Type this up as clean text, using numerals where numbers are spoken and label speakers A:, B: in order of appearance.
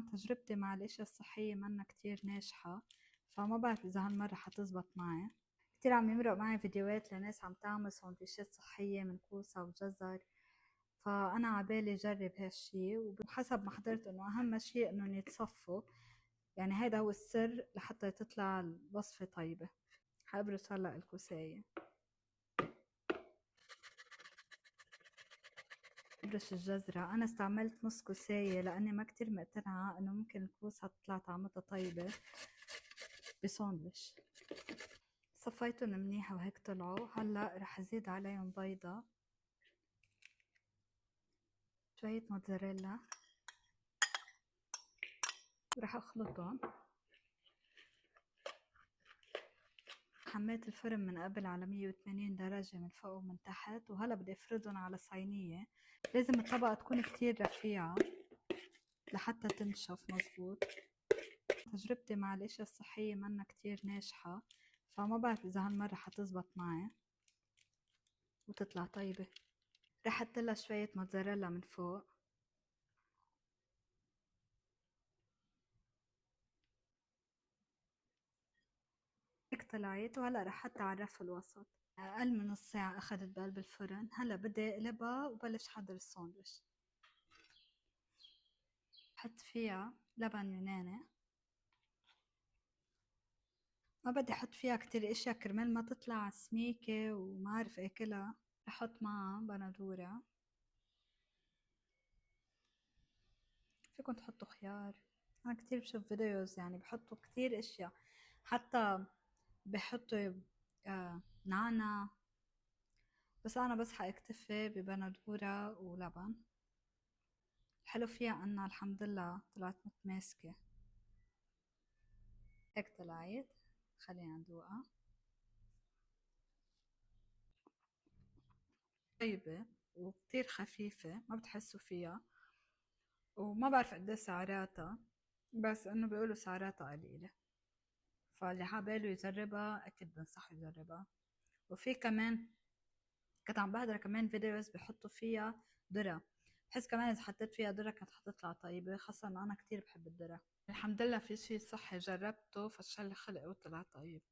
A: أنا تجربتي مع الأشياء الصحية منا كتير ناجحة، فما بعرف إذا هالمرة حتزبط معي. كتير عم يمرق معي فيديوهات لناس عم تعمل سندويشات صحية من كوسة وجزر، فأنا عبالي جرب هالشي. وحسب ما حضرت إنه أهم شي إنهم يتصفوا، يعني هيدا هو السر لحتى تطلع الوصفة طيبة. حابرص هلأ الكوساية، ابرش الجزرة. أنا استعملت نص كوساية لأني ما كتير مقتنعة إنه ممكن الكوسة تطلع طعمتها طيبة بساندويش. صفيتهم منيح وهيك طلعوا. هلا رح ازيد عليهم بيضة، شوية موتزاريلا، ورح اخلطهم. حميت الفرن من قبل على 180 درجة من فوق ومن تحت، وهلا بدي افردهم على صينية. لازم الطبقة تكون كتير رفيعة لحتى تنشف مزبوط. تجربتي مع الاشياء الصحية منا كتير ناجحة، فما بعرف اذا هالمرة حتزبط معي وتطلع طيبة. رح احطلها شوية موتزاريلا من فوق. هيك طلعت، وهلا رح احطها على الرف الوسط. اقل من نص ساعة اخذت بقلب الفرن. هلا بدي اقلبها وبلش حضر الساندويش. بحط فيها لبن يوناني، ما بدي احط فيها كتير اشياء كرمال ما تطلع سميكة وما اعرف اكلها. رح احط معها بندورة، فيكن تحطوا خيار. انا كتير بشوف فيديوز يعني بحطوا كتير اشياء، حتى بحطوا نعناع، بس انا بصحى اكتفي ببندورة ولبن. الحلو فيها انها الحمد لله طلعت متماسكة. هيك طلعت، خلينا ندوقها. طيبة وكتير خفيفة، ما بتحسوا فيها. وما بعرف قد سعراتها، بس انه بيقولوا سعراتها قليلة، فاللي حاباله يجربها اكيد بنصح يجربها. وفي كمان كنت عم بحضر كمان فيديوز بحطوا فيها ذرة. بحس كمان اذا حطيت فيها ذرة كانت حتطلع طيبة، خاصة انه انا كتير بحب الذرة. الحمد لله في شي صحي جربته فشل خلقي وطلع طيب.